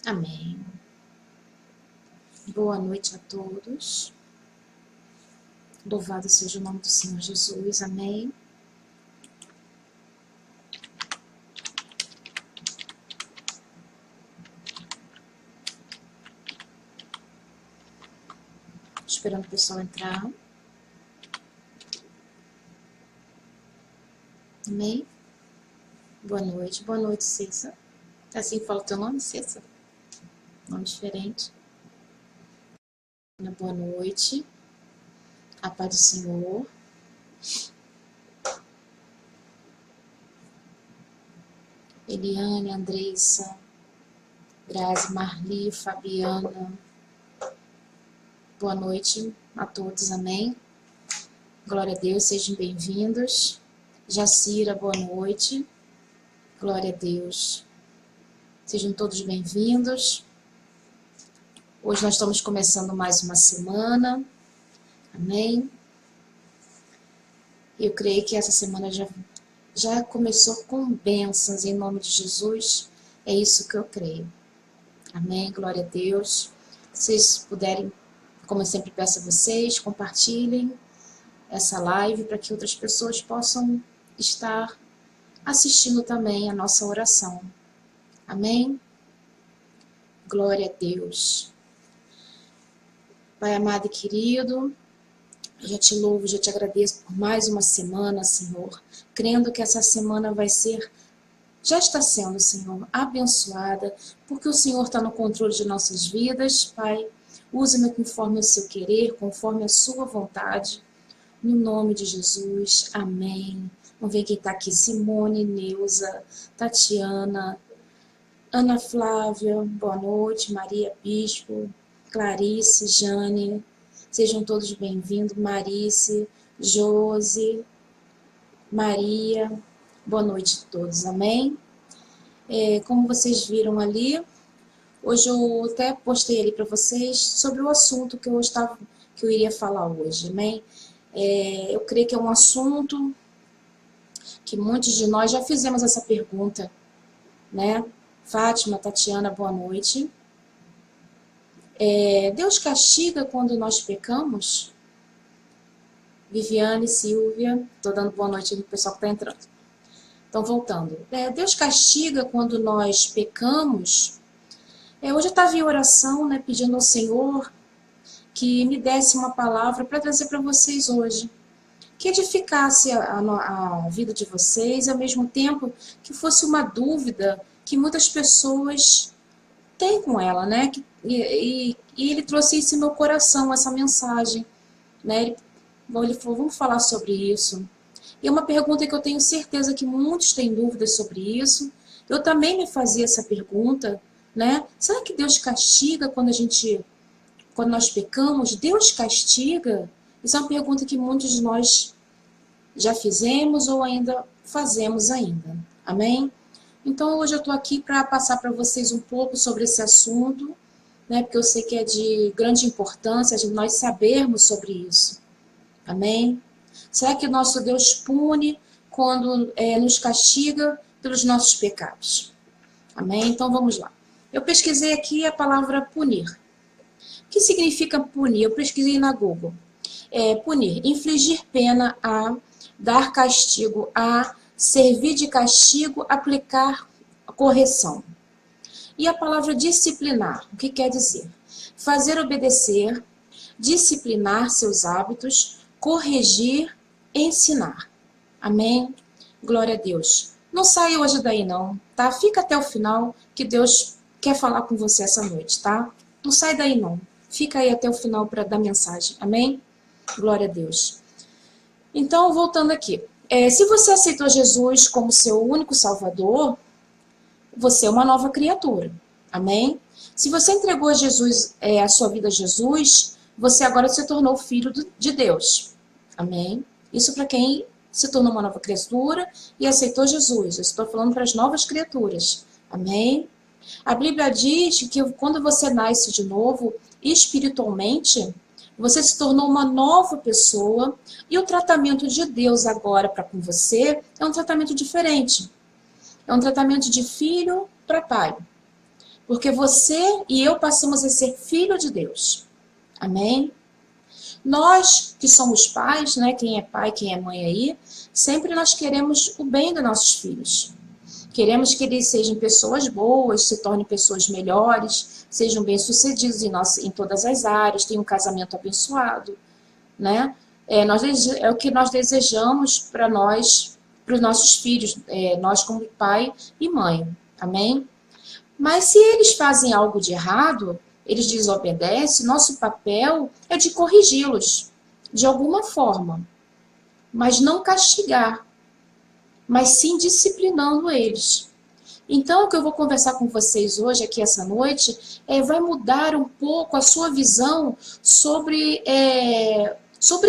Amém. Boa noite a todos. Louvado seja o nome do Senhor Jesus. Amém. Esperando o pessoal entrar. Amém. Boa noite, Cessa. Assim fala o teu nome, Cessa? Nome diferente. Boa noite. A paz do Senhor. Eliane, Andressa, Grazi, Marli, Fabiana. Boa noite a todos, amém. Glória a Deus, sejam bem-vindos. Jacira, boa noite. Glória a Deus. Sejam todos bem-vindos. Hoje nós estamos começando mais uma semana. Amém. Eu creio que essa semana já começou com bênçãos em nome de Jesus. É isso que eu creio. Amém. Glória a Deus. Se vocês puderem, como eu sempre peço a vocês, compartilhem essa live para que outras pessoas possam estar assistindo também a nossa oração. Amém? Glória a Deus. Pai amado e querido, eu já te louvo, já te agradeço por mais uma semana, Senhor, crendo que essa semana já está sendo, Senhor, abençoada, porque o Senhor está no controle de nossas vidas, Pai. Use-me conforme o seu querer, conforme a sua vontade, no nome de Jesus, amém. Vamos ver quem está aqui, Simone, Neuza, Tatiana, Ana Flávia, boa noite, Maria Bispo, Clarice, Jane, sejam todos bem-vindos, Marice, Josi, Maria, boa noite a todos, amém? Como vocês viram ali, hoje eu até postei ali para vocês sobre o assunto que eu iria falar hoje, amém? Eu creio que é um assunto que muitos de nós já fizemos essa pergunta, né? Fátima, Tatiana, boa noite. Deus castiga quando nós pecamos? Viviane, Silvia, estou dando boa noite para o pessoal que está entrando. Então, voltando. Deus castiga quando nós pecamos? Hoje eu estava em oração, né, pedindo ao Senhor que me desse uma palavra para trazer para vocês hoje. Que edificasse a vida de vocês, e ao mesmo tempo que fosse uma dúvida que muitas pessoas têm com ela, né? E ele trouxe isso no meu coração, essa mensagem, né? Ele falou, vamos falar sobre isso. E é uma pergunta que eu tenho certeza que muitos têm dúvidas sobre isso. Eu também me fazia essa pergunta, né? Será que Deus castiga quando nós pecamos? Deus castiga? Isso é uma pergunta que muitos de nós já fizemos ou ainda fazemos ainda. Amém? Então hoje eu estou aqui para passar para vocês um pouco sobre esse assunto, né? Porque eu sei que é de grande importância nós sabermos sobre isso. Amém? Será que o nosso Deus pune quando nos castiga pelos nossos pecados? Amém? Então vamos lá. Eu pesquisei aqui a palavra punir. O que significa punir? Eu pesquisei na Google. Punir, infligir pena a, dar castigo a, servir de castigo, aplicar correção. E a palavra disciplinar, o que quer dizer? Fazer obedecer, disciplinar seus hábitos, corrigir, ensinar. Amém? Glória a Deus. Não saia hoje daí não, tá? Fica até o final que Deus quer falar com você essa noite, tá? Não sai daí não. Fica aí até o final da mensagem. Amém? Glória a Deus. Então, voltando aqui. Se você aceitou Jesus como seu único Salvador, você é uma nova criatura. Amém? Se você entregou a sua vida a Jesus, você agora se tornou filho de Deus. Amém? Isso para quem se tornou uma nova criatura e aceitou Jesus. Eu estou falando para as novas criaturas. Amém? A Bíblia diz que quando você nasce de novo, espiritualmente, você se tornou uma nova pessoa e o tratamento de Deus agora para com você é um tratamento diferente. É um tratamento de filho para pai. Porque você e eu passamos a ser filho de Deus. Amém? Nós que somos pais, né? Quem é pai, quem é mãe aí, sempre nós queremos o bem dos nossos filhos. Queremos que eles sejam pessoas boas, se tornem pessoas melhores, sejam bem-sucedidos em todas as áreas, tenham um casamento abençoado, né? É o que nós desejamos para nós, para os nossos filhos, nós como pai e mãe. Amém? Mas se eles fazem algo de errado, eles desobedecem, nosso papel é de corrigi-los, de alguma forma. Mas não castigar, mas sim disciplinando eles. Então, o que eu vou conversar com vocês hoje, aqui essa noite, vai mudar um pouco a sua visão sobre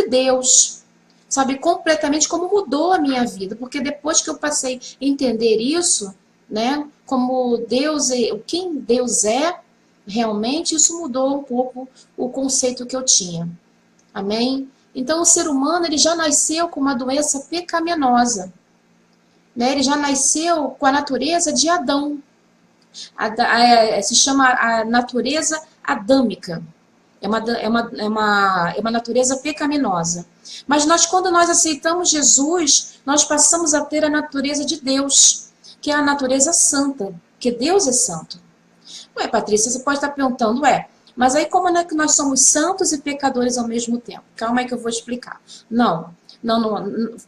Deus. Sabe, completamente como mudou a minha vida. Porque depois que eu passei a entender isso, né, como Deus quem Deus é, realmente, isso mudou um pouco o conceito que eu tinha. Amém? Então, o ser humano ele já nasceu com uma doença pecaminosa. Né? Ele já nasceu com a natureza de Adão. Se chama a natureza adâmica. É uma natureza pecaminosa. Mas quando nós aceitamos Jesus, nós passamos a ter a natureza de Deus, que é a natureza santa, porque Deus é santo. Ué, Patrícia, você pode estar perguntando, mas aí como é que nós somos santos e pecadores ao mesmo tempo? Calma aí que eu vou explicar. Não.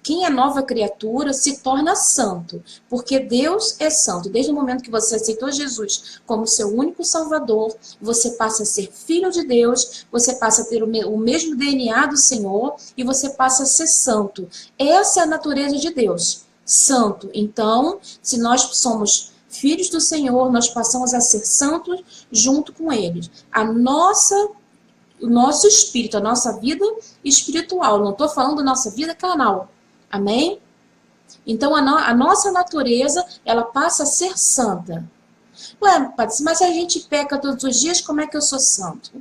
Quem é nova criatura se torna santo, porque Deus é santo. Desde o momento que você aceitou Jesus como seu único salvador, você passa a ser filho de Deus, você passa a ter o mesmo DNA do Senhor e você passa a ser santo. Essa é a natureza de Deus, santo. Então, se nós somos filhos do Senhor, nós passamos a ser santos junto com Ele. O nosso espírito, a nossa vida espiritual. Não estou falando da nossa vida carnal. Amém? Então, a nossa natureza, ela passa a ser santa. Ué, mas se a gente peca todos os dias, como é que eu sou santo?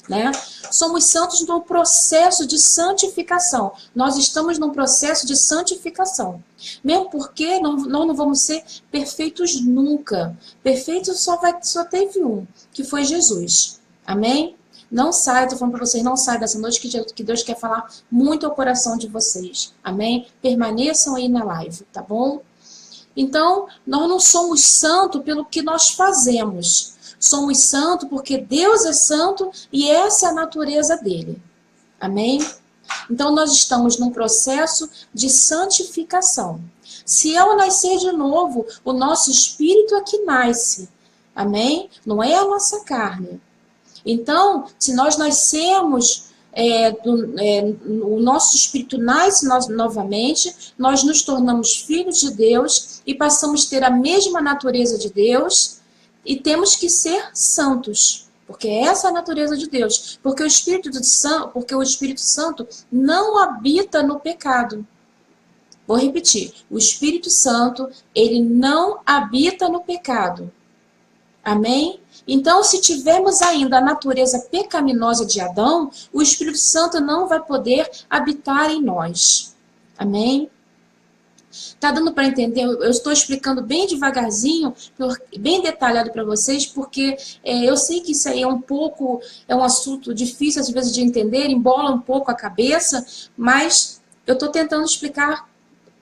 Né? Somos santos no processo de santificação. Nós estamos num processo de santificação. Mesmo porque nós não vamos ser perfeitos nunca. Perfeito só teve um, que foi Jesus. Amém? Não saia, estou falando para vocês, não saia dessa noite que Deus quer falar muito ao coração de vocês. Amém? Permaneçam aí na live, tá bom? Então, nós não somos santos pelo que nós fazemos. Somos santos porque Deus é santo e essa é a natureza dele. Amém? Então, nós estamos num processo de santificação. Se eu nascer de novo, o nosso espírito é que nasce. Amém? Não é a nossa carne. Então, se nós nascemos, o nosso espírito nasce novamente, nós nos tornamos filhos de Deus e passamos a ter a mesma natureza de Deus e temos que ser santos, porque essa é a natureza de Deus. Porque o Espírito Santo não habita no pecado. Vou repetir, o Espírito Santo, ele não habita no pecado. Amém? Então, se tivermos ainda a natureza pecaminosa de Adão, o Espírito Santo não vai poder habitar em nós. Amém? Tá dando para entender? Eu estou explicando bem devagarzinho, bem detalhado para vocês, porque eu sei que isso aí é um assunto difícil às vezes de entender, embola um pouco a cabeça, mas eu estou tentando explicar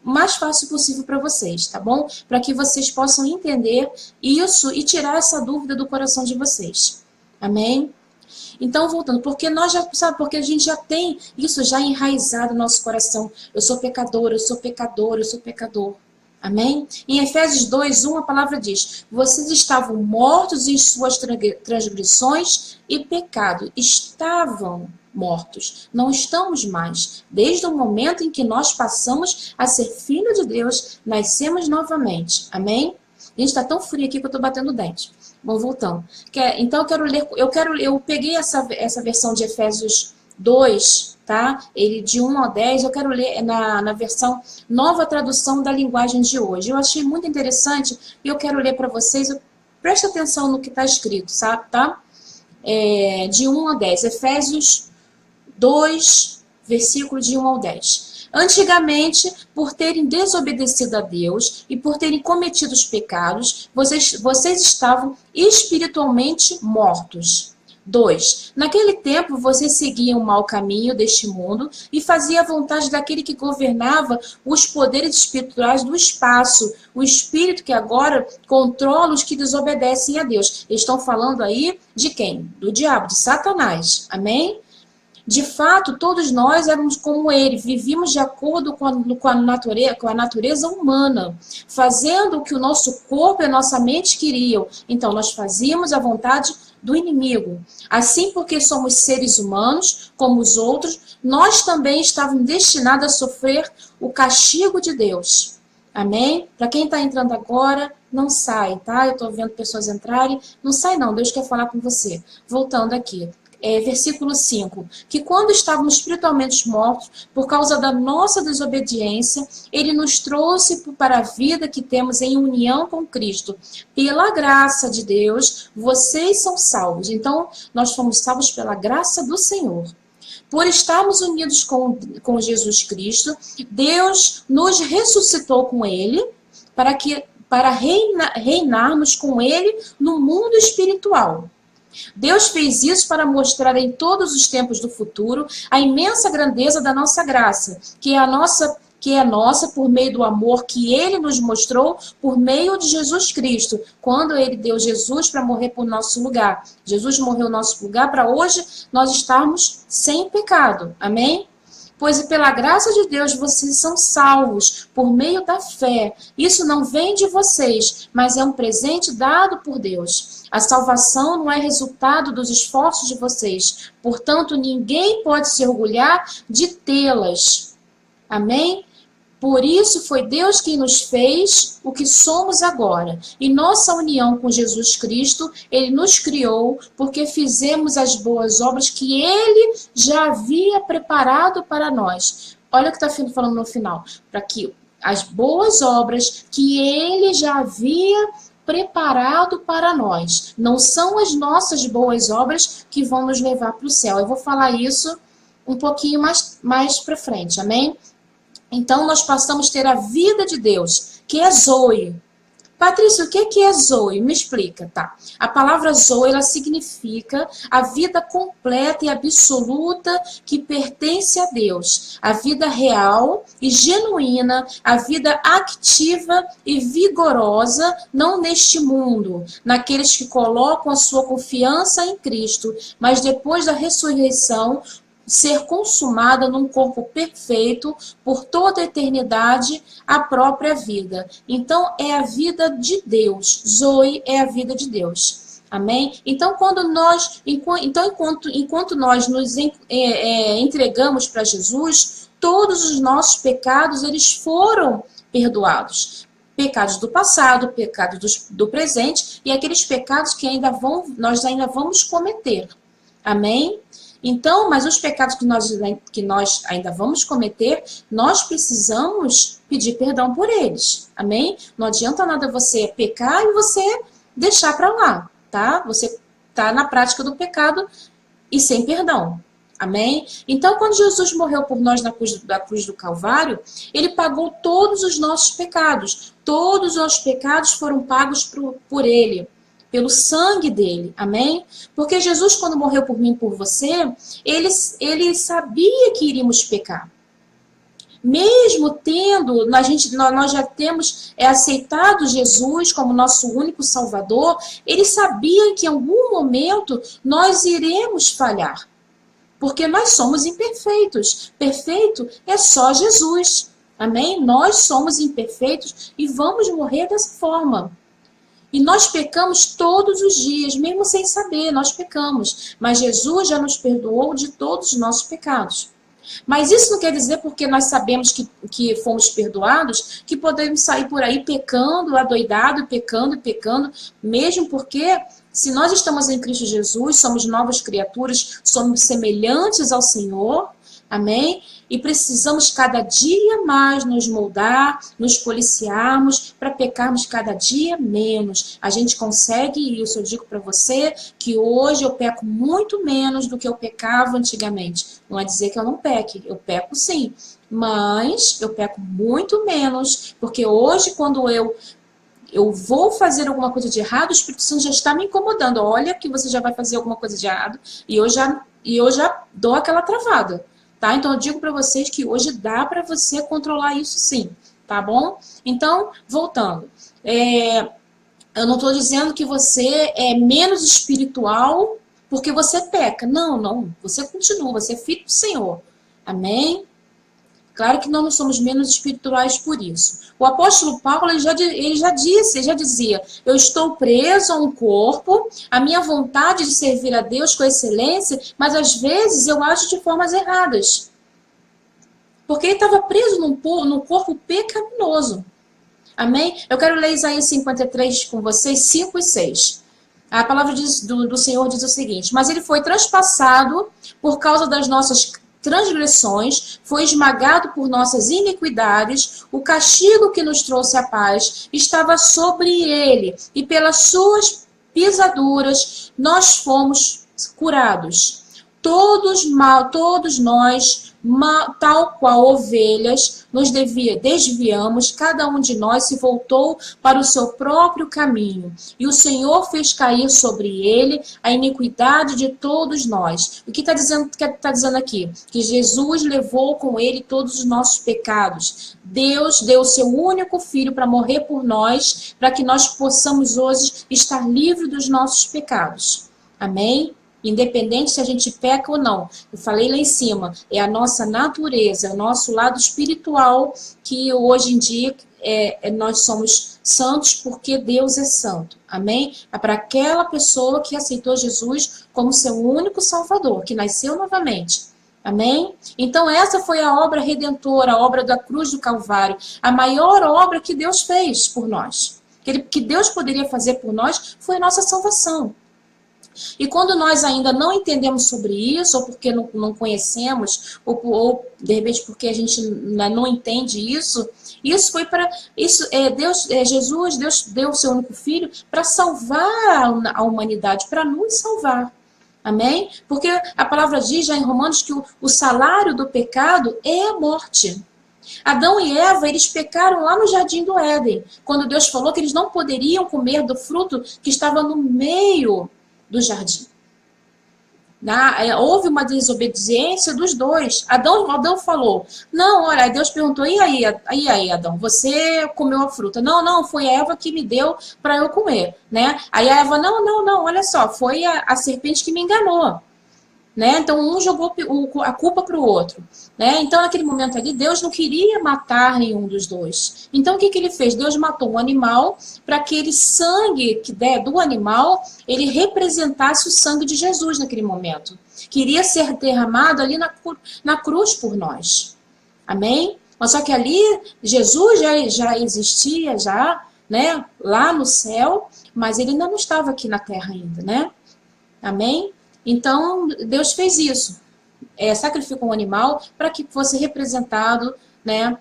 o mais fácil possível para vocês, tá bom? Para que vocês possam entender isso e tirar essa dúvida do coração de vocês. Amém? Então, voltando, porque porque a gente já tem isso já enraizado no nosso coração. Eu sou pecador, eu sou pecador, eu sou pecador. Amém? Em Efésios 2:1 a palavra diz: vocês estavam mortos em suas transgressões e pecado. Estavam mortos. Não estamos mais. Desde o momento em que nós passamos a ser filho de Deus, nascemos novamente. Amém? Gente, está tão frio aqui que eu estou batendo o dente. Bom, voltando. Então, eu peguei essa versão de Efésios 2, tá? Ele de 1 ao 10, eu quero ler na versão Nova Tradução da Linguagem de hoje. Eu achei muito interessante e eu quero ler para vocês. Preste atenção no que está escrito, sabe? Tá? De 1 ao 10. Efésios 2, versículo de 1 ao 10. Antigamente, por terem desobedecido a Deus e por terem cometido os pecados, vocês estavam espiritualmente mortos. 2. Naquele tempo, vocês seguiam o mau caminho deste mundo e faziam a vontade daquele que governava os poderes espirituais do espaço, o espírito que agora controla os que desobedecem a Deus. Eles estão falando aí de quem? Do diabo, de Satanás. Amém? De fato, todos nós éramos como ele, vivíamos de acordo com a natureza humana, fazendo o que o nosso corpo e a nossa mente queriam. Então, nós fazíamos a vontade do inimigo. Assim, porque somos seres humanos, como os outros, nós também estávamos destinados a sofrer o castigo de Deus. Amém? Para quem está entrando agora, não sai, tá? Eu estou vendo pessoas entrarem. Não sai não, Deus quer falar com você. Voltando aqui. Versículo 5, que quando estávamos espiritualmente mortos, por causa da nossa desobediência, ele nos trouxe para a vida que temos em união com Cristo. Pela graça de Deus, vocês são salvos. Então, nós fomos salvos pela graça do Senhor. Por estarmos unidos com Jesus Cristo, Deus nos ressuscitou com ele para reinarmos com ele no mundo espiritual. Deus fez isso para mostrar em todos os tempos do futuro a imensa grandeza da nossa graça, que é nossa por meio do amor que Ele nos mostrou por meio de Jesus Cristo, quando Ele deu Jesus para morrer por nosso lugar. Jesus morreu no nosso lugar para hoje nós estarmos sem pecado. Amém? Pois pela graça de Deus vocês são salvos por meio da fé. Isso não vem de vocês, mas é um presente dado por Deus. A salvação não é resultado dos esforços de vocês. Portanto, ninguém pode se orgulhar de tê-las. Amém? Por isso foi Deus quem nos fez o que somos agora. E nossa união com Jesus Cristo, Ele nos criou porque fizemos as boas obras que Ele já havia preparado para nós. Olha o que está falando no final. Para que as boas obras que Ele já havia preparado para nós. Não são as nossas boas obras que vão nos levar para o céu. Eu vou falar isso um pouquinho mais para frente. Amém? Então, nós passamos a ter a vida de Deus, que é Zoe. Patrícia, o que é Zoe? Me explica, tá? A palavra Zoe, ela significa a vida completa e absoluta que pertence a Deus. A vida real e genuína, a vida ativa e vigorosa, não neste mundo, naqueles que colocam a sua confiança em Cristo, mas depois da ressurreição, ser consumada num corpo perfeito por toda a eternidade, a própria vida. Então, é a vida de Deus. Zoe é a vida de Deus. Amém? Então, enquanto nós nos entregamos para Jesus, todos os nossos pecados, eles foram perdoados. Pecados do passado, pecados do presente e aqueles pecados que nós ainda vamos cometer. Amém? Então, mas os pecados que nós ainda vamos cometer, nós precisamos pedir perdão por eles. Amém? Não adianta nada você pecar e você deixar para lá, tá? Você tá na prática do pecado e sem perdão. Amém? Então, quando Jesus morreu por nós na cruz do Calvário, Ele pagou todos os nossos pecados. Todos os nossos pecados foram pagos por Ele. Pelo sangue dele, amém? Porque Jesus, quando morreu por mim e por você, ele sabia que iríamos pecar. Mesmo tendo, nós já temos aceitado Jesus como nosso único Salvador, ele sabia que em algum momento nós iremos falhar. Porque nós somos imperfeitos. Perfeito é só Jesus, amém? Nós somos imperfeitos e vamos morrer dessa forma. E nós pecamos todos os dias, mesmo sem saber, nós pecamos. Mas Jesus já nos perdoou de todos os nossos pecados. Mas isso não quer dizer, porque nós sabemos que fomos perdoados, que podemos sair por aí pecando, adoidado, pecando, mesmo porque se nós estamos em Cristo Jesus, somos novas criaturas, somos semelhantes ao Senhor, amém? E precisamos cada dia mais nos moldar, nos policiarmos para pecarmos cada dia menos. A gente consegue isso. Eu digo para você que hoje eu peco muito menos do que eu pecava antigamente. Não é dizer que eu não peque, eu peco sim. Mas eu peco muito menos, porque hoje, quando eu vou fazer alguma coisa de errado, o Espírito Santo já está me incomodando. Olha que você já vai fazer alguma coisa de errado e eu já dou aquela travada, tá? Então eu digo para vocês que hoje dá para você controlar isso sim, tá bom? Então, voltando. Eu não estou dizendo que você é menos espiritual porque você peca. Não, não. Você continua, você é filho do Senhor. Amém? Claro que não somos menos espirituais por isso. O apóstolo Paulo, ele já dizia, eu estou preso a um corpo, a minha vontade de servir a Deus com excelência, mas às vezes eu acho de formas erradas. Porque ele estava preso num corpo pecaminoso. Amém? Eu quero ler Isaías 53 com vocês, 5 e 6. A palavra do Senhor diz o seguinte: mas ele foi transpassado por causa das nossas transgressões, foi esmagado por nossas iniquidades, o castigo que nos trouxe a paz estava sobre ele, e pelas suas pisaduras nós fomos curados. Todos nós, tal qual ovelhas, nos desviamos, cada um de nós se voltou para o seu próprio caminho, e o Senhor fez cair sobre ele a iniquidade de todos nós. O que está dizendo aqui? Que Jesus levou com ele todos os nossos pecados. Deus deu o seu único filho para morrer por nós, para que nós possamos hoje estar livres dos nossos pecados. Amém? Independente se a gente peca ou não. Eu falei lá em cima, é a nossa natureza, é o nosso lado espiritual, que hoje em dia nós somos santos porque Deus é santo. Amém? É para aquela pessoa que aceitou Jesus como seu único salvador, que nasceu novamente. Amém? Então essa foi a obra redentora, a obra da cruz do Calvário, a maior obra que Deus fez por nós. Que Deus poderia fazer por nós foi a nossa salvação. E quando nós ainda não entendemos sobre isso, ou porque não conhecemos, ou de repente porque a gente não entende isso, isso foi para Jesus, Deus deu o seu único filho para salvar a humanidade, para nos salvar. Amém? Porque a palavra diz já em Romanos que o salário do pecado é a morte. Adão e Eva, eles pecaram lá no Jardim do Éden, quando Deus falou que eles não poderiam comer do fruto que estava no meio do jardim. Houve uma desobediência dos dois. Adão falou, não, olha, aí Deus perguntou, e aí, Adão, você comeu a fruta? Não, foi a Eva que me deu para eu comer, né? Aí a Eva, não, olha só, foi a serpente que me enganou. Né? Então um jogou a culpa para o outro, né? Então naquele momento ali Deus não queria matar nenhum dos dois. Então o que ele fez? Deus matou um animal para que aquele sangue do animal ele representasse o sangue de Jesus naquele momento. Queria ser derramado ali na cruz por nós. Amém? Mas só que ali Jesus já existia né? Lá no céu, mas ele ainda não estava aqui na terra ainda, né? Amém? Então, Deus fez isso. Sacrificou um animal para que fosse representado, né,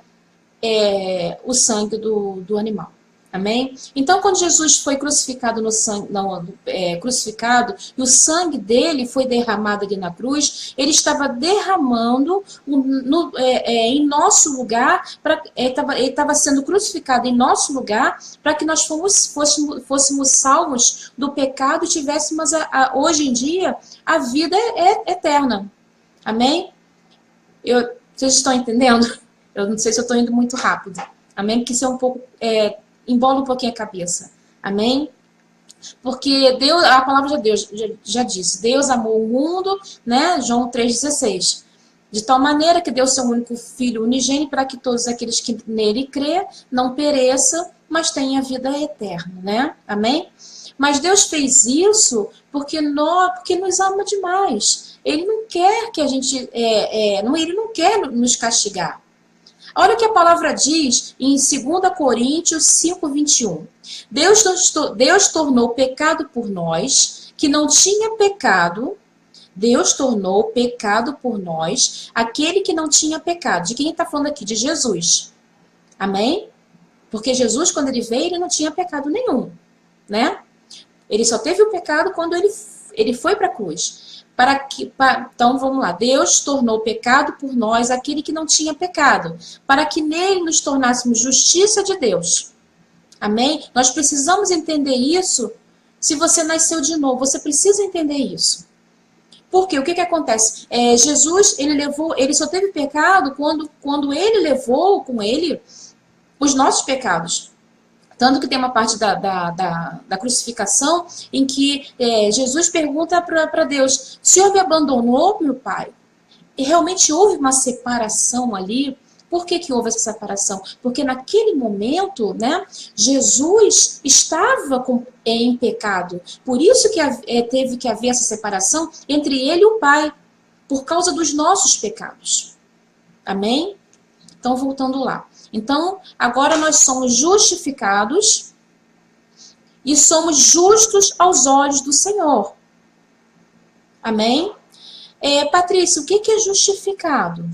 o sangue do animal. Amém? Então, quando Jesus foi crucificado crucificado e o sangue dele foi derramado ali na cruz, ele estava derramando em nosso lugar, ele estava sendo crucificado em nosso lugar para que nós fôssemos salvos do pecado e tivéssemos hoje em dia a vida eterna. Amém? Vocês estão entendendo? Eu não sei se eu estou indo muito rápido. Amém? Porque isso é um pouco... embola um pouquinho a cabeça. Amém? Porque Deus, a palavra de Deus já disse, Deus amou o mundo, né? João 3,16. De tal maneira que deu seu único filho unigênito para que todos aqueles que nele crê não pereçam, mas tenham a vida eterna, né? Amém? Mas Deus fez isso porque nos ama demais. Ele não quer que a gente... ele não quer nos castigar. Olha o que a palavra diz em 2 Coríntios 5:21. Deus tornou pecado por nós, que não tinha pecado. Deus tornou pecado por nós, aquele que não tinha pecado. De quem está falando aqui? De Jesus. Amém? Porque Jesus, quando ele veio, ele não tinha pecado nenhum. Né? Ele só teve o pecado quando ele foi para a cruz. Então vamos lá, Deus tornou pecado por nós aquele que não tinha pecado, para que nele nos tornássemos justiça de Deus. Amém? Nós precisamos entender isso. Se você nasceu de novo, você precisa entender isso. Porque o que acontece? Jesus, ele só teve pecado quando ele levou com ele os nossos pecados. Tanto que tem uma parte da crucificação em que Jesus pergunta para Deus: o Senhor me abandonou, meu Pai? E realmente houve uma separação ali. Por que houve essa separação? Porque naquele momento, né, Jesus estava em pecado. Por isso que teve que haver essa separação entre ele e o Pai, por causa dos nossos pecados. Amém? Então, voltando lá. Então, agora nós somos justificados e somos justos aos olhos do Senhor. Amém? Patrícia, o que é justificado?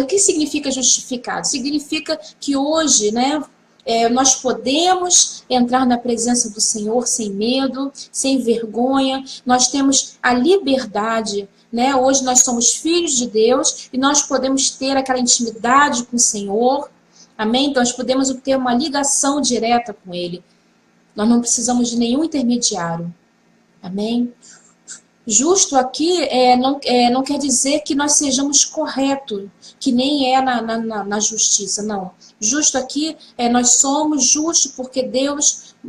O que significa justificado? Significa que hoje, né, nós podemos entrar na presença do Senhor sem medo, sem vergonha. Nós temos a liberdade, né? Hoje nós somos filhos de Deus e nós podemos ter aquela intimidade com o Senhor. Amém? Então nós podemos ter uma ligação direta com Ele. Nós não precisamos de nenhum intermediário. Amém? Justo aqui não quer dizer que nós sejamos corretos, que nem na justiça, não. Justo aqui nós somos justos porque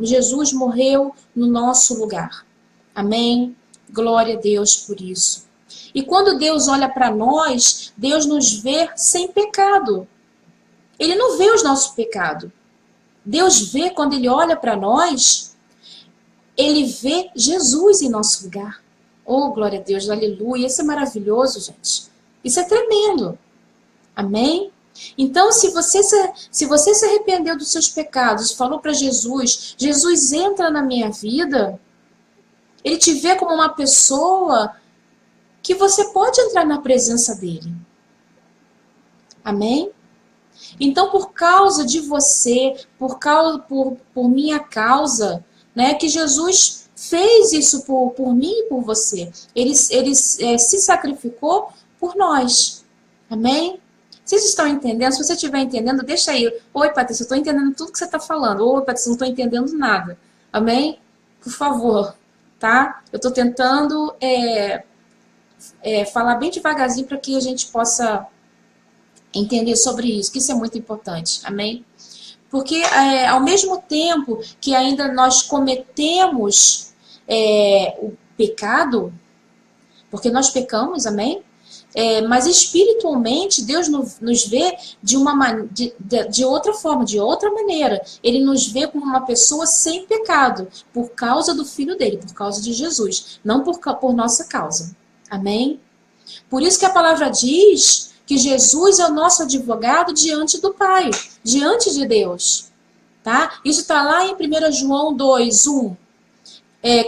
Jesus morreu no nosso lugar. Amém? Glória a Deus por isso. E quando Deus olha para nós, Deus nos vê sem pecado. Ele não vê os nossos pecados. Deus vê, quando Ele olha para nós, Ele vê Jesus em nosso lugar. Oh, glória a Deus, aleluia. Isso é maravilhoso, gente. Isso é tremendo. Amém? Então, se você se arrependeu dos seus pecados, falou para Jesus, Jesus entra na minha vida, Ele te vê como uma pessoa que você pode entrar na presença dEle. Amém? Então, por causa de você, por minha causa, né, que Jesus fez isso por mim e por você. Ele se sacrificou por nós. Amém? Vocês estão entendendo? Se você estiver entendendo, deixa aí. Oi, Patrícia, eu estou entendendo tudo que você está falando. Oi, Patrícia, não estou entendendo nada. Amém? Por favor, tá? Eu estou tentando falar bem devagarzinho para que a gente possa entender sobre isso, que isso é muito importante. Amém? Porque ao mesmo tempo que ainda nós cometemos o pecado, porque nós pecamos, amém? Mas espiritualmente Deus nos vê de outra forma, de outra maneira. Ele nos vê como uma pessoa sem pecado, por causa do Filho dele, por causa de Jesus, não por nossa causa. Amém? Por isso que a palavra diz que Jesus é o nosso advogado diante do Pai, diante de Deus. Tá? Isso está lá em 1 João 2:1.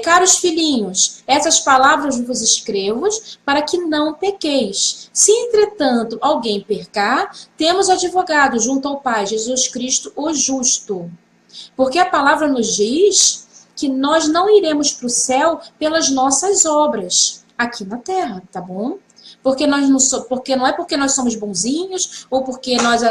Caros filhinhos, essas palavras vos escrevo para que não pequeis. Se, entretanto, alguém pecar, temos advogado junto ao Pai, Jesus Cristo, o justo. Porque a palavra nos diz que nós não iremos para o céu pelas nossas obras aqui na terra, tá bom? Porque não é porque nós somos bonzinhos ou porque nós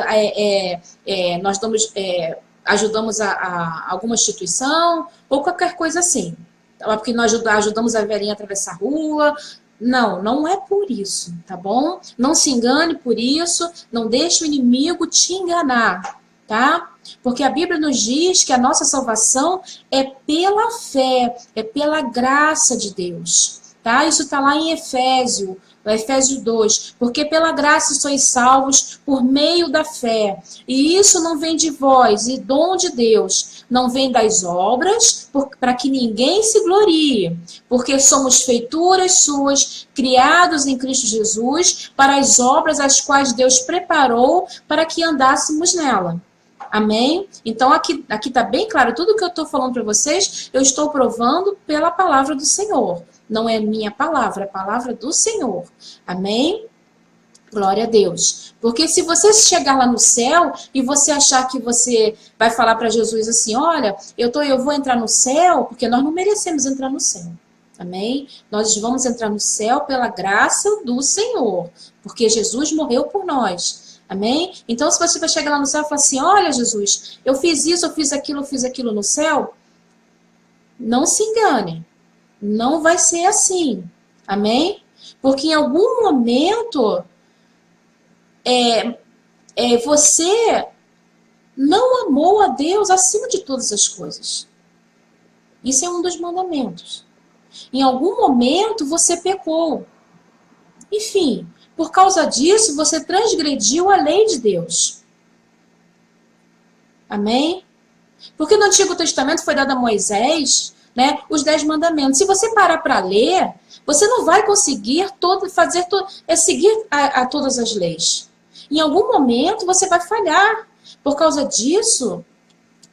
ajudamos a alguma instituição ou qualquer coisa assim. Porque nós ajudamos a velhinha a atravessar a rua. Não, não é por isso, tá bom? Não se engane por isso, não deixe o inimigo te enganar, tá? Porque a Bíblia nos diz que a nossa salvação é pela fé, é pela graça de Deus, tá? Isso está lá em Efésios 2, porque pela graça sois salvos por meio da fé, e isso não vem de vós, e dom de Deus, não vem das obras, para que ninguém se glorie, porque somos feituras suas, criados em Cristo Jesus, para as obras as quais Deus preparou para que andássemos nela. Amém? Então aqui está bem claro, tudo que eu estou falando para vocês, eu estou provando pela palavra do Senhor. Não é minha palavra, é a palavra do Senhor. Amém? Glória a Deus. Porque se você chegar lá no céu e você achar que você vai falar para Jesus assim, olha, eu vou entrar no céu, porque nós não merecemos entrar no céu. Amém? Nós vamos entrar no céu pela graça do Senhor, porque Jesus morreu por nós. Amém? Então, se você vai chegar lá no céu e falar assim, olha, Jesus, eu fiz isso, eu fiz aquilo no céu, não se engane. Não vai ser assim. Amém? Porque em algum momento você não amou a Deus acima de todas as coisas. Isso é um dos mandamentos. Em algum momento você pecou. Enfim, por causa disso você transgrediu a lei de Deus. Amém? Porque no Antigo Testamento foi dado a Moisés, né, os 10 mandamentos. Se você parar para ler, você não vai conseguir seguir a todas as leis. Em algum momento você vai falhar. Por causa disso,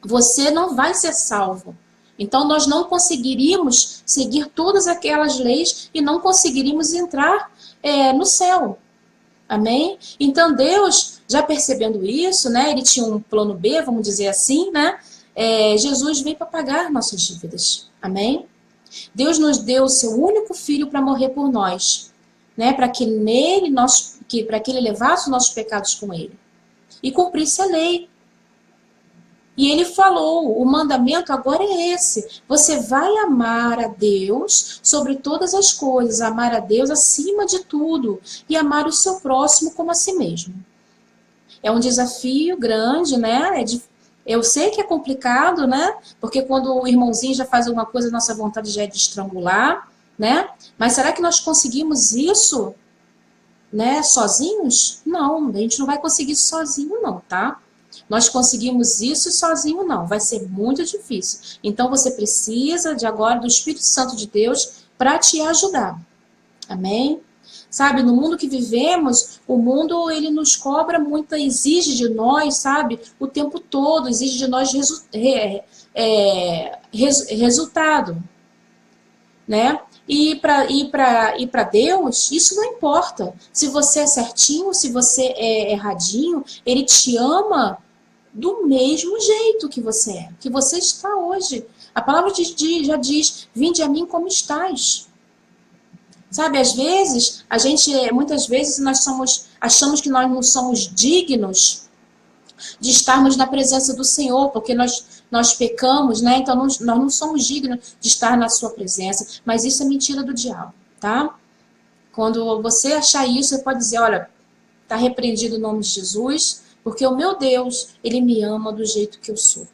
você não vai ser salvo. Então, nós não conseguiríamos seguir todas aquelas leis e não conseguiríamos entrar no céu. Amém? Então, Deus, já percebendo isso, né, ele tinha um plano B, vamos dizer assim, né? Jesus veio para pagar nossas dívidas. Amém? Deus nos deu o seu único filho para morrer por nós, né? Para que ele levasse os nossos pecados com ele e cumprisse a lei. E ele falou, o mandamento agora é esse. Você vai amar a Deus sobre todas as coisas, amar a Deus acima de tudo e amar o seu próximo como a si mesmo. É um desafio grande, né? Eu sei que é complicado, né? Porque quando o irmãozinho já faz alguma coisa, nossa vontade já é de estrangular, né? Mas será que nós conseguimos isso, né, sozinhos? Não, a gente não vai conseguir isso sozinho não, tá? Nós conseguimos isso sozinho não, vai ser muito difícil. Então você precisa de agora do Espírito Santo de Deus para te ajudar. Amém? Sabe, no mundo que vivemos, o mundo ele nos cobra muito, exige de nós, sabe, o tempo todo, exige de nós resultado, né? E para Deus, isso não importa. Se você é certinho, se você é erradinho, ele te ama do mesmo jeito que você é, que você está hoje. A palavra já diz, vinde a mim como estás. Sabe, às vezes, muitas vezes achamos que nós não somos dignos de estarmos na presença do Senhor, porque nós pecamos, né? Então nós não somos dignos de estar na sua presença, mas isso é mentira do diabo, tá? Quando você achar isso, você pode dizer, olha, está repreendido o nome de Jesus, porque o meu Deus, ele me ama do jeito que eu sou.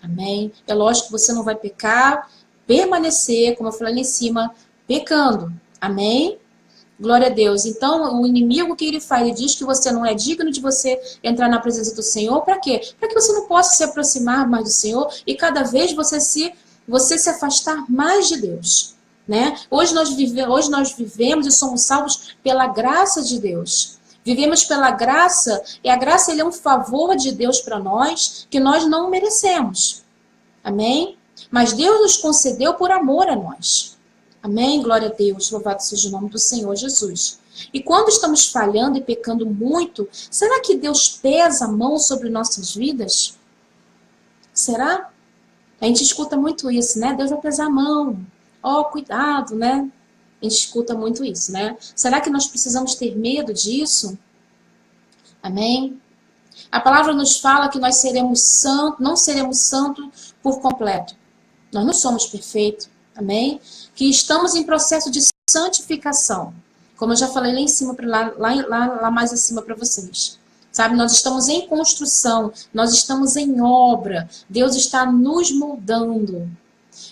Amém? É lógico que você não vai pecar, permanecer, como eu falei ali em cima, pecando. Amém? Glória a Deus. Então, o inimigo, o que ele faz? Ele diz que você não é digno de você entrar na presença do Senhor. Para quê? Para que você não possa se aproximar mais do Senhor e cada vez você se afastar mais de Deus. Né? Hoje nós vivemos e somos salvos pela graça de Deus. Vivemos pela graça, e a graça é um favor de Deus para nós que nós não merecemos. Amém? Mas Deus nos concedeu por amor a nós. Amém? Glória a Deus. Louvado seja o nome do Senhor Jesus. E quando estamos falhando e pecando muito, será que Deus pesa a mão sobre nossas vidas? Será? A gente escuta muito isso, né? Deus vai pesar a mão. Ó, cuidado, né? A gente escuta muito isso, né? Será que nós precisamos ter medo disso? Amém? A palavra nos fala que nós seremos santos, não seremos santos por completo. Nós não somos perfeitos. Amém? Que estamos em processo de santificação. Como eu já falei lá em cima, lá mais acima para vocês. Sabe, nós estamos em construção, nós estamos em obra. Deus está nos moldando.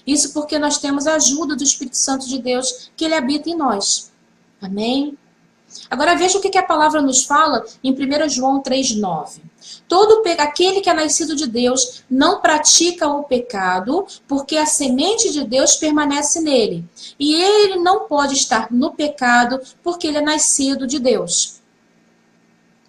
Isso porque nós temos a ajuda do Espírito Santo de Deus, que ele habita em nós. Amém? Agora veja o que a palavra nos fala em 1 João 3,9. Aquele que é nascido de Deus não pratica o pecado, porque a semente de Deus permanece nele. E ele não pode estar no pecado, porque ele é nascido de Deus.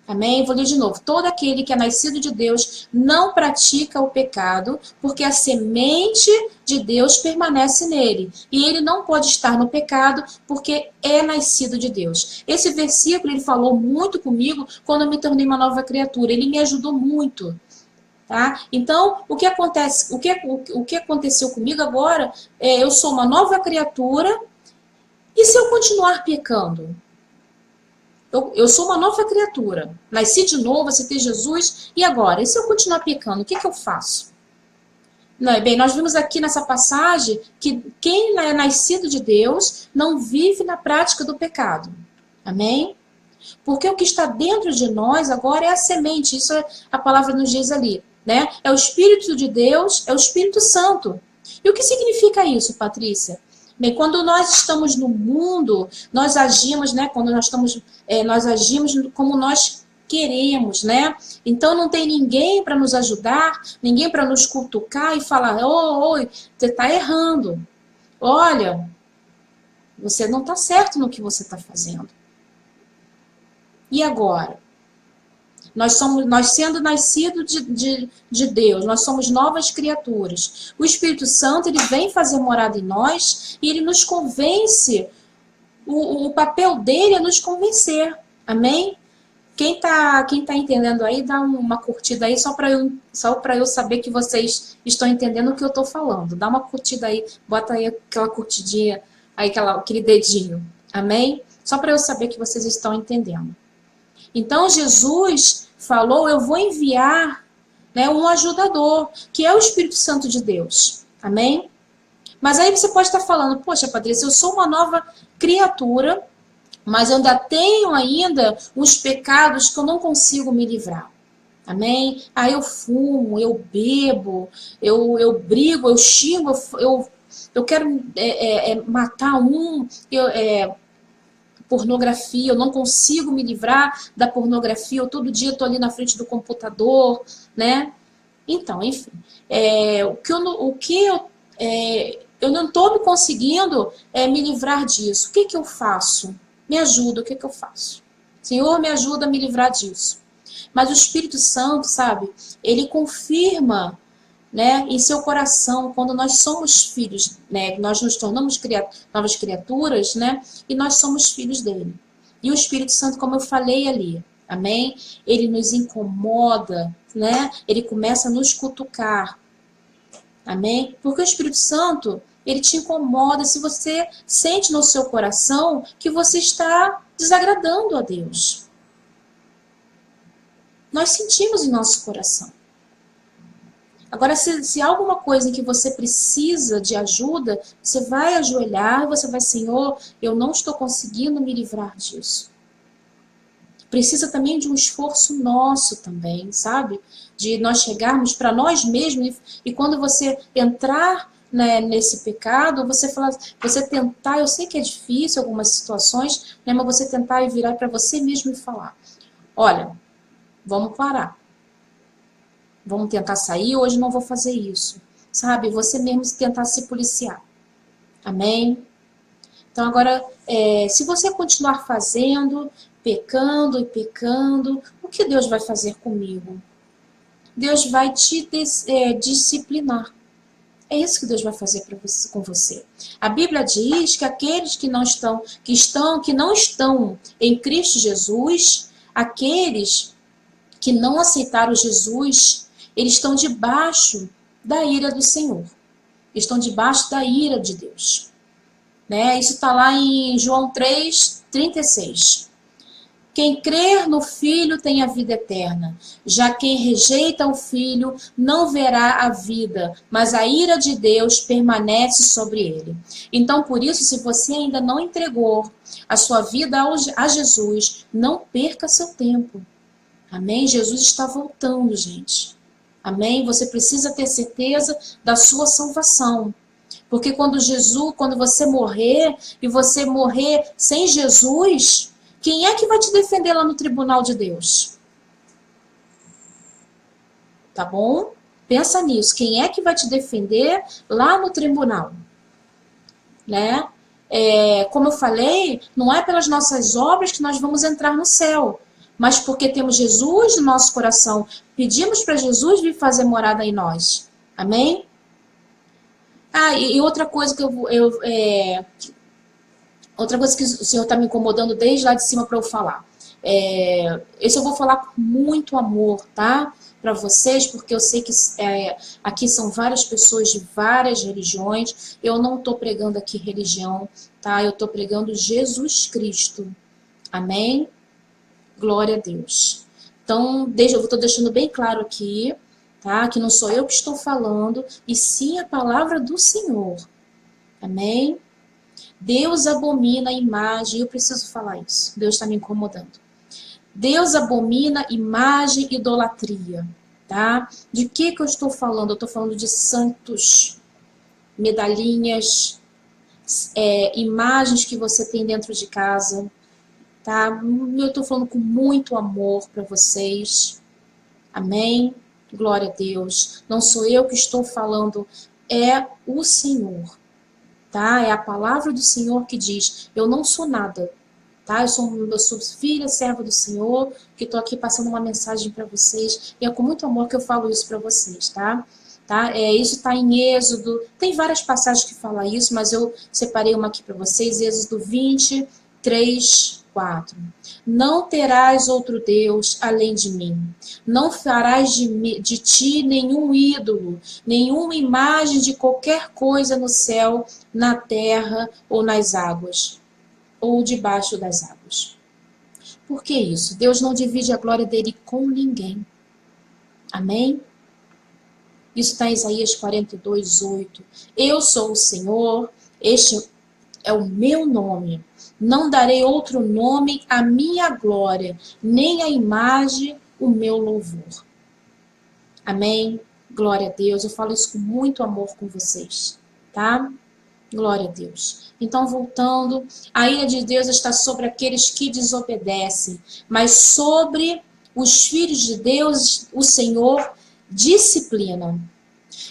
Amém? Vou ler de novo. Todo aquele que é nascido de Deus não pratica o pecado, porque a semente de Deus permanece nele. E ele não pode estar no pecado, porque é nascido de Deus. Esse versículo ele falou muito comigo quando eu me tornei uma nova criatura. Ele me ajudou muito. Tá? Então, o que acontece? O que aconteceu comigo agora? Eu sou uma nova criatura. E se eu continuar pecando? Eu sou uma nova criatura. Nasci de novo, aceitei Jesus. E agora? E se eu continuar pecando? O que eu faço? Não, bem, nós vimos aqui nessa passagem que quem é nascido de Deus não vive na prática do pecado. Amém? Porque o que está dentro de nós agora é a semente. Isso a palavra nos diz ali. Né? É o Espírito de Deus, é o Espírito Santo. E o que significa isso, Patrícia? Bem, quando nós estamos no mundo, nós agimos, né? Quando nós agimos como nós queremos, né? Então não tem ninguém para nos ajudar, ninguém para nos cutucar e falar: oi, você está errando. Olha, você não está certo no que você está fazendo. E agora? Nós sendo nascidos de Deus, nós somos novas criaturas. O Espírito Santo, ele vem fazer morada em nós e ele nos convence. O papel dele é nos convencer. Amém? Quem tá entendendo aí, dá uma curtida aí, só para eu saber que vocês estão entendendo o que eu estou falando. Dá uma curtida aí, bota aí aquela curtidinha, aí aquele dedinho. Amém? Só para eu saber que vocês estão entendendo. Então, Jesus falou: eu vou enviar, né, um ajudador, que é o Espírito Santo de Deus. Amém? Mas aí você pode estar falando: poxa, Patrícia, eu sou uma nova criatura, mas eu ainda tenho uns pecados que eu não consigo me livrar. Amém? Aí eu fumo, eu bebo, eu brigo, eu xingo, eu quero matar pornografia, eu não consigo me livrar da pornografia, eu todo dia estou ali na frente do computador, né? Então, enfim, eu não estou me conseguindo me livrar disso. O que eu faço? Me ajuda, o que eu faço? Senhor, me ajuda a me livrar disso. Mas o Espírito Santo, sabe, ele confirma, né, em seu coração, quando nós somos filhos, né, nós nos tornamos novas criaturas, né, e nós somos filhos dele. E o Espírito Santo, como eu falei ali, amém? Ele nos incomoda, né? Ele começa a nos cutucar, amém? Porque o Espírito Santo, ele te incomoda se você sente no seu coração que você está desagradando a Deus. Nós sentimos em nosso coração. Agora, se há alguma coisa em que você precisa de ajuda, você vai ajoelhar, você vai: Senhor, eu não estou conseguindo me livrar disso. Precisa também de um esforço nosso também, sabe? De nós chegarmos para nós mesmos e quando você entrar, né, nesse pecado, você tentar, eu sei que é difícil em algumas situações, né, mas você tentar e virar para você mesmo e falar: olha, vamos parar. Vamos tentar sair, hoje não vou fazer isso. Sabe? Você mesmo tentar se policiar. Amém? Então agora, se você continuar fazendo, pecando e pecando, o que Deus vai fazer comigo? Deus vai te disciplinar. É isso que Deus vai fazer com você. A Bíblia diz que aqueles que não estão em Cristo Jesus, aqueles que não aceitaram Jesus, eles estão debaixo da ira do Senhor. Estão debaixo da ira de Deus. Né? Isso está lá em João 3:36. Quem crer no Filho tem a vida eterna. Já quem rejeita o Filho não verá a vida, mas a ira de Deus permanece sobre ele. Então, por isso, se você ainda não entregou a sua vida a Jesus, não perca seu tempo. Amém? Jesus está voltando, gente. Amém? Você precisa ter certeza da sua salvação. Porque quando você morrer, e você morrer sem Jesus, quem é que vai te defender lá no tribunal de Deus? Tá bom? Pensa nisso. Quem é que vai te defender lá no tribunal? Né? Como eu falei, não é pelas nossas obras que nós vamos entrar no céu. Mas porque temos Jesus no nosso coração, pedimos para Jesus vir fazer morada em nós. Amém? E outra coisa que outra coisa que o Senhor está me incomodando desde lá de cima para eu falar. Esse eu vou falar com muito amor, tá? Para vocês, porque eu sei que aqui são várias pessoas de várias religiões. Eu não estou pregando aqui religião, tá? Eu estou pregando Jesus Cristo. Amém? Glória a Deus. Então, eu estou deixando bem claro aqui, tá? Que não sou eu que estou falando, e sim a palavra do Senhor. Amém? Deus abomina a imagem, eu preciso falar isso. Deus está me incomodando. Deus abomina imagem e idolatria, tá? De que eu estou falando? Eu estou falando de santos, medalhinhas, imagens que você tem dentro de casa, tá? Eu estou falando com muito amor para vocês. Amém? Glória a Deus. Não sou eu que estou falando, é o Senhor, tá? É a palavra do Senhor que diz, eu não sou nada. Tá? Eu sou filha, serva do Senhor, que estou aqui passando uma mensagem para vocês, e é com muito amor que eu falo isso para vocês, tá? Isso está em Êxodo, tem várias passagens que falam isso, mas eu separei uma aqui para vocês, Êxodo 23, 4. Não terás outro Deus além de mim, não farás de ti nenhum ídolo, nenhuma imagem de qualquer coisa no céu, na terra ou nas águas, ou debaixo das águas. Por que isso? Deus não divide a glória dele com ninguém. Amém? Isso está em Isaías 42, 8. Eu sou o Senhor, este é o meu nome. Não darei outro nome à minha glória, nem à imagem o meu louvor. Amém? Glória a Deus. Eu falo isso com muito amor com vocês, tá? Glória a Deus. Então, voltando, a ira de Deus está sobre aqueles que desobedecem, mas sobre os filhos de Deus, o Senhor disciplina.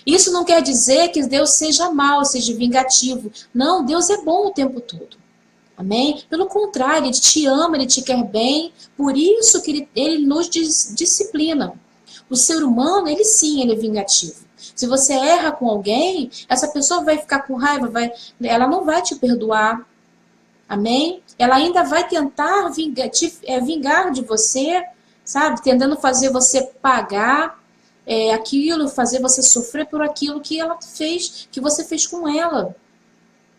Isso não quer dizer que Deus seja mau, seja vingativo. Não, Deus é bom o tempo todo. Amém? Pelo contrário, Ele te ama, Ele te quer bem, por isso que Ele nos disciplina. O ser humano, ele sim, ele é vingativo. Se você erra com alguém, essa pessoa vai ficar com raiva, ela não vai te perdoar. Amém? Ela ainda vai tentar vingar de você, sabe? Tentando fazer você pagar aquilo, fazer você sofrer por aquilo que ela fez, que você fez com ela.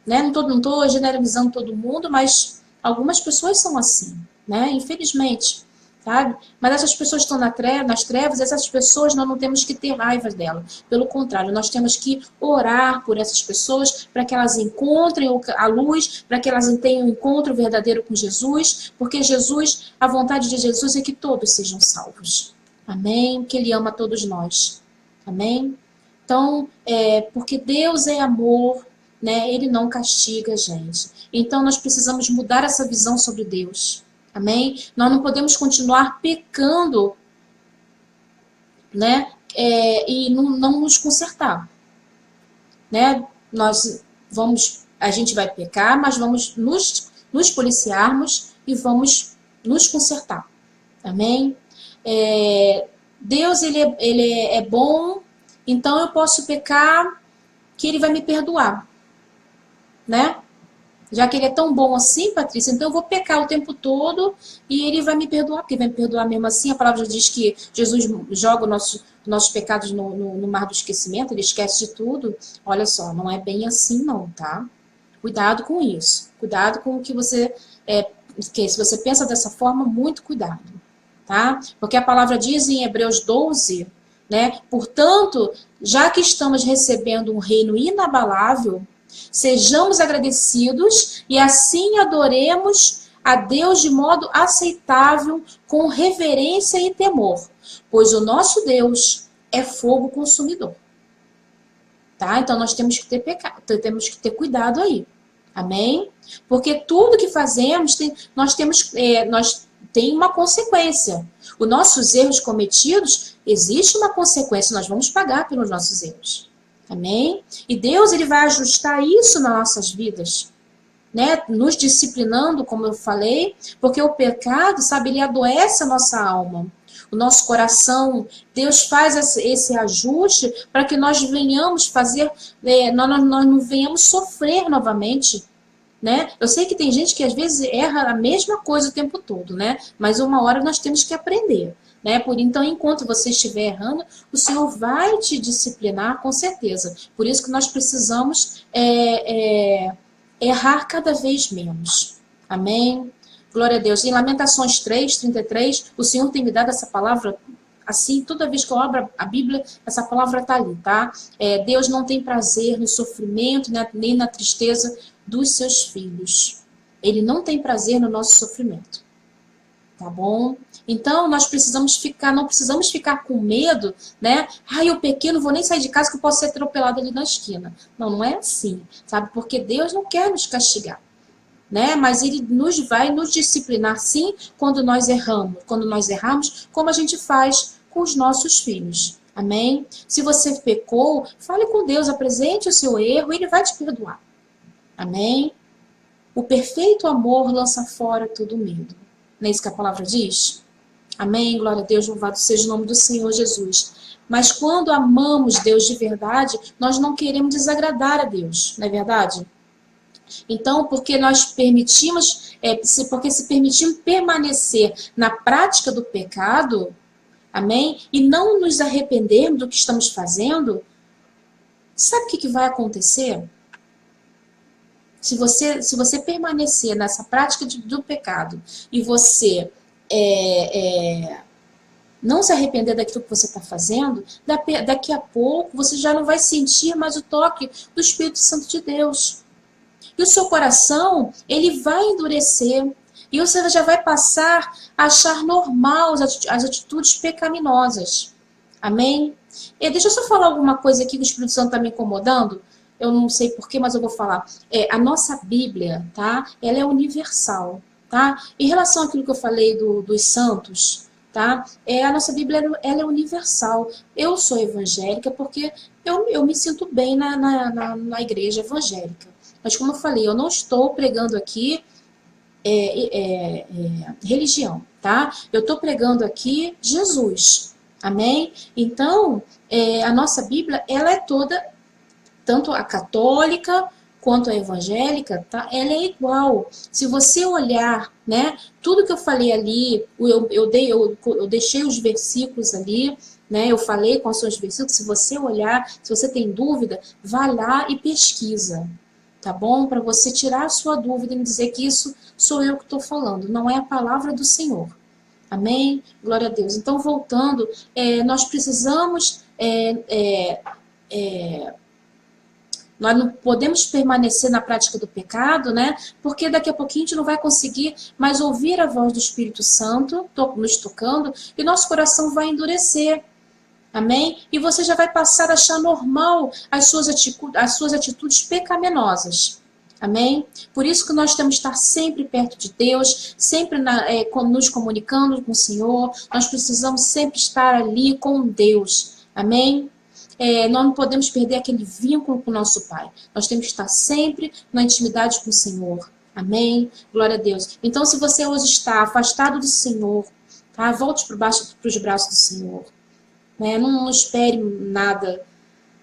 Né? Não estou generalizando todo mundo, mas algumas pessoas são assim, né? Infelizmente. Sabe? Mas essas pessoas estão nas trevas, essas pessoas nós não temos que ter raiva delas. Pelo contrário, nós temos que orar por essas pessoas para que elas encontrem a luz, para que elas tenham um encontro verdadeiro com Jesus, porque Jesus, a vontade de Jesus é que todos sejam salvos. Amém? Que Ele ama todos nós. Amém? Então, porque Deus é amor, né? Ele não castiga a gente. Então, nós precisamos mudar essa visão sobre Deus. Amém? Nós não podemos continuar pecando, né? E não nos consertar. Né? A gente vai pecar, mas vamos nos policiarmos e vamos nos consertar. Amém? Deus, ele é bom, então eu posso pecar que Ele vai me perdoar. Né? Já que Ele é tão bom assim, Patrícia, então eu vou pecar o tempo todo e Ele vai me perdoar, porque vai me perdoar mesmo assim. A palavra diz que Jesus joga os nossos pecados no mar do esquecimento, Ele esquece de tudo. Olha só, não é bem assim não, tá? Cuidado com isso. Cuidado com o que você... Porque se você pensa dessa forma, muito cuidado, tá? Porque a palavra diz em Hebreus 12, né? Portanto, já que estamos recebendo um reino inabalável, sejamos agradecidos e assim adoremos a Deus de modo aceitável, com reverência e temor, pois o nosso Deus é fogo consumidor. Tá? Então nós temos que ter cuidado aí. Amém? Porque tudo que fazemos tem uma consequência. Os nossos erros cometidos, existe uma consequência, nós vamos pagar pelos nossos erros. Amém? E Deus, Ele vai ajustar isso nas nossas vidas, né? Nos disciplinando, como eu falei, porque o pecado, sabe, ele adoece a nossa alma, o nosso coração. Deus faz esse ajuste para que nós venhamos fazer, nós não venhamos sofrer novamente, né? Eu sei que tem gente que às vezes erra a mesma coisa o tempo todo, né? Mas uma hora nós temos que aprender, né? Então, enquanto você estiver errando, o Senhor vai te disciplinar com certeza. Por isso que nós precisamos errar cada vez menos. Amém? Glória a Deus. Em Lamentações 3:33, o Senhor tem me dado essa palavra assim, toda vez que eu abro a Bíblia, essa palavra está ali, tá? Deus não tem prazer no sofrimento, nem na tristeza dos seus filhos. Ele não tem prazer no nosso sofrimento. Tá bom? Então, nós não precisamos ficar com medo, né? Eu pequei, não vou nem sair de casa que eu posso ser atropelado ali na esquina. Não, não é assim, sabe? Porque Deus não quer nos castigar, né? Mas Ele vai nos disciplinar, sim, quando nós erramos. Quando nós erramos, como a gente faz com os nossos filhos. Amém? Se você pecou, fale com Deus, apresente o seu erro e Ele vai te perdoar. Amém? O perfeito amor lança fora todo medo. Não é isso que a palavra diz? Amém? Glória a Deus, louvado seja o nome do Senhor Jesus. Mas quando amamos Deus de verdade, nós não queremos desagradar a Deus, não é verdade? Então, porque nós permitimos, porque se permitimos permanecer na prática do pecado, amém? E não nos arrependermos do que estamos fazendo, sabe o que vai acontecer? Se você permanecer nessa prática do pecado e você não se arrepender daquilo que você está fazendo, daqui a pouco você já não vai sentir mais o toque do Espírito Santo de Deus. E o seu coração, ele vai endurecer. E você já vai passar a achar normal as atitudes pecaminosas. Amém? E deixa eu só falar alguma coisa aqui que o Espírito Santo está me incomodando. Eu não sei porquê, mas eu vou falar. A nossa Bíblia, tá? Ela é universal, tá? Em relação àquilo que eu falei dos santos, tá? A nossa Bíblia, ela é universal. Eu sou evangélica porque eu me sinto bem na igreja evangélica. Mas como eu falei, eu não estou pregando aqui religião, tá? Eu estou pregando aqui Jesus. Amém? Então, a nossa Bíblia, ela é toda, tanto a católica quanto a evangélica, tá? Ela é igual. Se você olhar, né, tudo que eu falei ali, eu deixei os versículos ali, né, eu falei quais são os versículos. Se você olhar, se você tem dúvida, vá lá e pesquisa, tá bom? Para você tirar a sua dúvida e me dizer que isso sou eu que estou falando, não é a palavra do Senhor. Amém? Glória a Deus. Então, voltando, nós precisamos... nós não podemos permanecer na prática do pecado, né? Porque daqui a pouquinho a gente não vai conseguir mais ouvir a voz do Espírito Santo nos tocando e nosso coração vai endurecer. Amém? E você já vai passar a achar normal as suas atitudes pecaminosas. Amém? Por isso que nós temos que estar sempre perto de Deus, sempre nos comunicando com o Senhor. Nós precisamos sempre estar ali com Deus. Amém? Nós não podemos perder aquele vínculo com o nosso Pai. Nós temos que estar sempre na intimidade com o Senhor. Amém? Glória a Deus. Então, se você hoje está afastado do Senhor, tá? Volte para os braços do Senhor. Né? Não espere nada,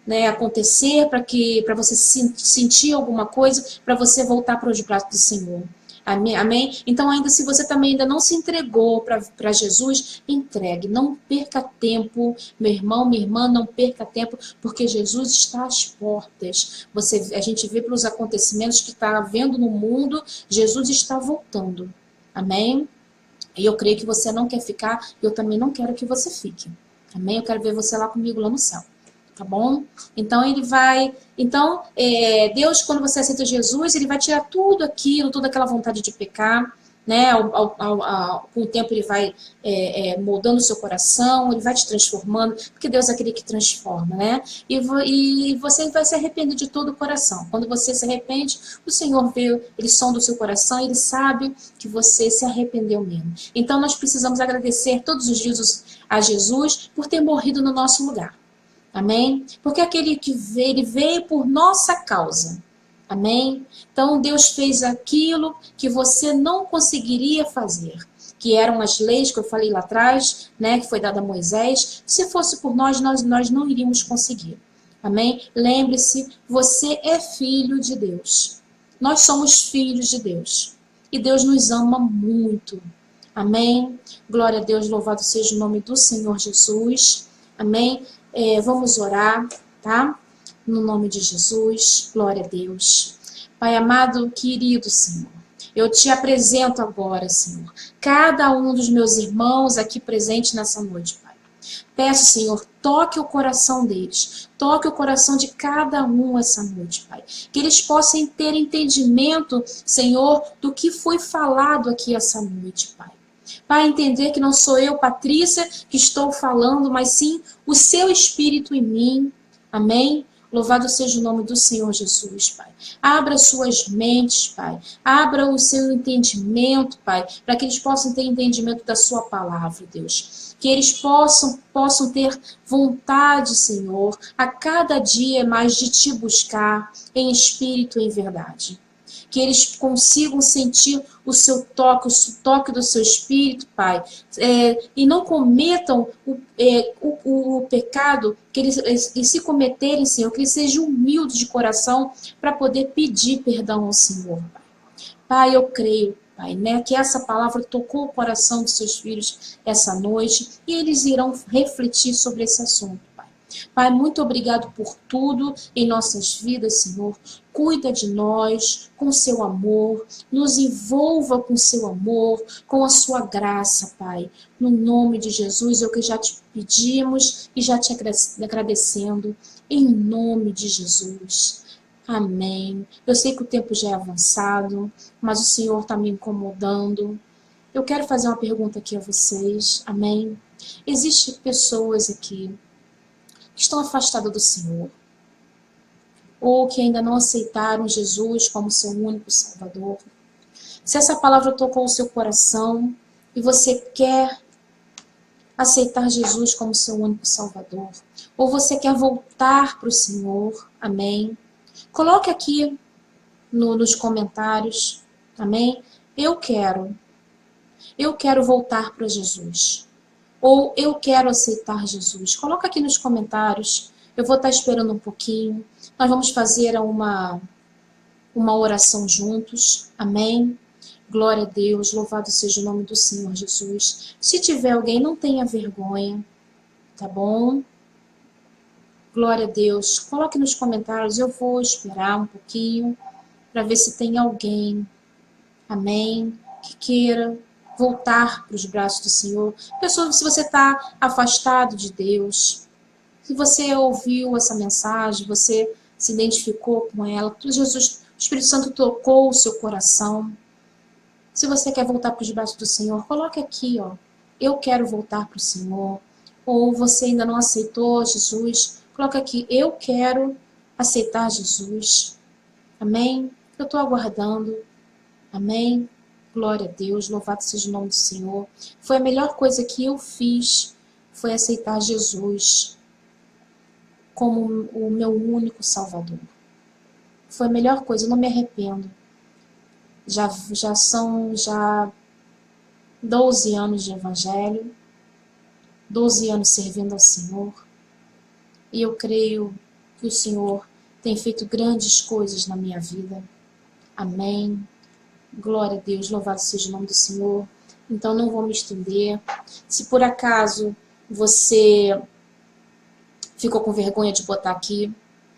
né, acontecer para você sentir alguma coisa, para você voltar para os braços do Senhor. Amém? Amém? Então, ainda se você também ainda não se entregou para Jesus, entregue. Não perca tempo, meu irmão, minha irmã, não perca tempo, porque Jesus está às portas. A gente vê pelos acontecimentos que está havendo no mundo, Jesus está voltando. Amém? E eu creio que você não quer ficar, eu também não quero que você fique. Amém? Eu quero ver você lá comigo, lá no céu. Tá bom? Então, Deus, quando você aceita Jesus, Ele vai tirar tudo aquilo, toda aquela vontade de pecar, né? Com o tempo Ele vai moldando o seu coração, Ele vai te transformando, porque Deus é aquele que transforma, né? E você vai se arrepender de todo o coração. Quando você se arrepende, o Senhor vê, Ele sonda o seu coração, Ele sabe que você se arrependeu mesmo. Então, nós precisamos agradecer todos os dias a Jesus por ter morrido no nosso lugar. Amém? Porque aquele que veio, ele veio por nossa causa. Amém? Então, Deus fez aquilo que você não conseguiria fazer, que eram as leis que eu falei lá atrás, né, que foi dada a Moisés. Se fosse por nós não iríamos conseguir. Amém? Lembre-se, você é filho de Deus. Nós somos filhos de Deus. E Deus nos ama muito. Amém? Glória a Deus, louvado seja o nome do Senhor Jesus. Amém? Vamos orar, tá? No nome de Jesus. Glória a Deus. Pai amado, querido Senhor, eu te apresento agora, Senhor, cada um dos meus irmãos aqui presentes nessa noite, Pai. Peço, Senhor, toque o coração deles, toque o coração de cada um essa noite, Pai. Que eles possam ter entendimento, Senhor, do que foi falado aqui essa noite, Pai. Pai, entender que não sou eu, Patrícia, que estou falando, mas sim o seu Espírito em mim. Amém? Louvado seja o nome do Senhor Jesus, Pai. Abra suas mentes, Pai. Abra o seu entendimento, Pai, para que eles possam ter entendimento da sua palavra, Deus. Que eles possam ter vontade, Senhor, a cada dia mais de te buscar em espírito e em verdade. Que eles consigam sentir o seu toque, o toque do seu espírito, Pai, e não cometam o pecado, que eles, e se cometerem, Senhor, que eles sejam humildes de coração para poder pedir perdão ao Senhor, Pai. Pai, eu creio, Pai, né, que essa palavra tocou o coração dos seus filhos essa noite e eles irão refletir sobre esse assunto, Pai. Pai, muito obrigado por tudo em nossas vidas, Senhor. Cuida de nós com seu amor, nos envolva com seu amor, com a sua graça, Pai. No nome de Jesus, é o que já te pedimos e já te agradecendo, em nome de Jesus. Amém. Eu sei que o tempo já é avançado, mas o Senhor está me incomodando. Eu quero fazer uma pergunta aqui a vocês. Amém. Existem pessoas aqui que estão afastadas do Senhor, ou que ainda não aceitaram Jesus como seu único Salvador. Se essa palavra tocou o seu coração e você quer aceitar Jesus como seu único Salvador, ou você quer voltar para o Senhor, amém? Coloque aqui nos comentários, amém? Eu quero voltar para Jesus. Ou eu quero aceitar Jesus. Coloca aqui nos comentários. Eu vou estar esperando um pouquinho. Nós vamos fazer uma oração juntos. Amém? Glória a Deus. Louvado seja o nome do Senhor Jesus. Se tiver alguém, não tenha vergonha. Tá bom? Glória a Deus. Coloque nos comentários. Eu vou esperar um pouquinho para ver se tem alguém. Amém? Que queira voltar para os braços do Senhor. Pessoal, se você está afastado de Deus, se você ouviu essa mensagem, você se identificou com ela, Jesus, o Espírito Santo tocou o seu coração. Se você quer voltar para os braços do Senhor, coloque aqui, ó, eu quero voltar para o Senhor. Ou você ainda não aceitou Jesus, coloca aqui, eu quero aceitar Jesus. Amém? Eu estou aguardando. Amém? Glória a Deus, louvado seja o nome do Senhor. Foi a melhor coisa que eu fiz, foi aceitar Jesus como o meu único Salvador. Foi a melhor coisa, eu não me arrependo. Já são 12 anos de Evangelho, 12 anos servindo ao Senhor. E eu creio que o Senhor tem feito grandes coisas na minha vida. Amém. Glória a Deus, louvado seja o nome do Senhor. Então não vou me estender. Se por acaso você ficou com vergonha de botar aqui,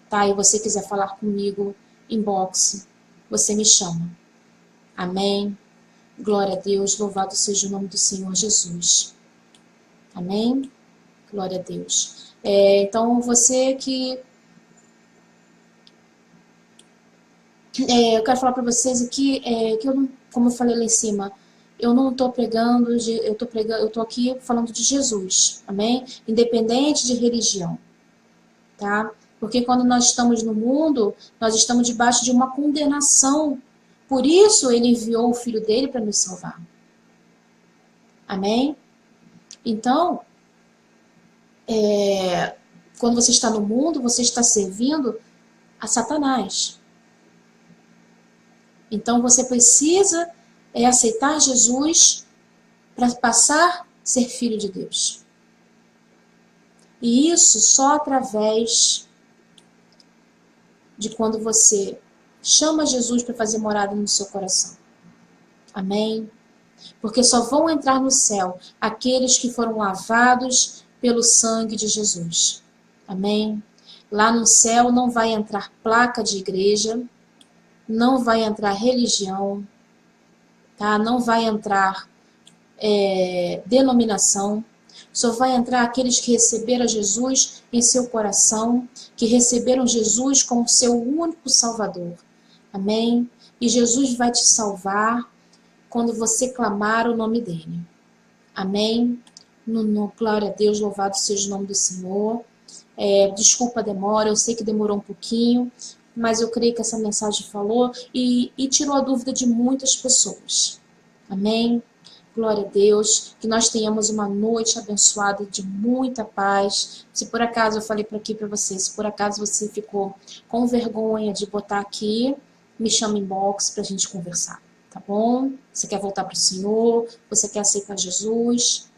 tá? E você quiser falar comigo, inbox, você me chama. Amém? Glória a Deus, louvado seja o nome do Senhor Jesus. Amém? Glória a Deus. Então você que... eu quero falar para vocês aqui que eu não, como eu falei lá em cima, eu não estou pregando, eu estou aqui falando de Jesus, amém? Independente de religião, tá? Porque quando nós estamos no mundo, nós estamos debaixo de uma condenação. Por isso ele enviou o Filho dele para nos salvar. Amém? Então, quando você está no mundo, você está servindo a Satanás. Então você precisa aceitar Jesus para passar a ser filho de Deus. E isso só através de quando você Chama Jesus para fazer morada no seu coração. Amém? Porque só vão entrar no céu aqueles que foram lavados pelo sangue de Jesus. Amém? Lá no céu não vai entrar placa de igreja, não vai entrar religião, tá? Não vai entrar denominação. Só vai entrar aqueles que receberam Jesus em seu coração, que receberam Jesus como seu único Salvador. Amém? E Jesus vai te salvar quando você clamar o nome dele. Amém? Glória a Deus, louvado seja o nome do Senhor. Desculpa a demora, eu sei que demorou um pouquinho, mas eu creio que essa mensagem falou e tirou a dúvida de muitas pessoas. Amém? Glória a Deus, que nós tenhamos uma noite abençoada de muita paz. Se por acaso eu falei aqui para você, se por acaso você ficou com vergonha de botar aqui, me chama em inbox para a gente conversar, tá bom? Você quer voltar para o Senhor, você quer aceitar Jesus,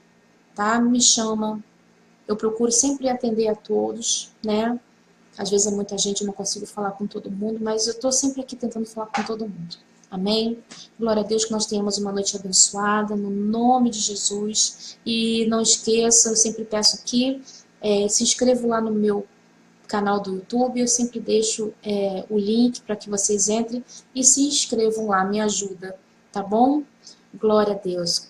tá? Me chama. Eu procuro sempre atender a todos, né? Às vezes é muita gente, eu não consigo falar com todo mundo, mas eu estou sempre aqui tentando falar com todo mundo. Amém? Glória a Deus, que nós tenhamos uma noite abençoada, no nome de Jesus. E não esqueça, eu sempre peço aqui, se inscreva lá no meu canal do YouTube, eu sempre deixo o link para que vocês entrem e se inscrevam lá, me ajuda, tá bom? Glória a Deus.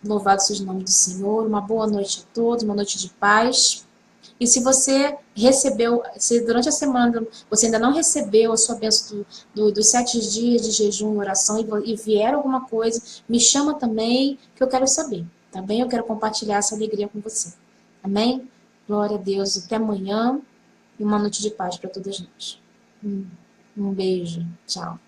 Louvado seja o nome do Senhor, uma boa noite a todos, uma noite de paz. E se você recebeu, se durante a semana você ainda não recebeu a sua bênção dos 7 dias de jejum e oração e vier alguma coisa, me chama também, que eu quero saber, tá bem? Eu quero compartilhar essa alegria com você. Amém? Glória a Deus. Até amanhã e uma noite de paz para todas nós. Um beijo. Tchau.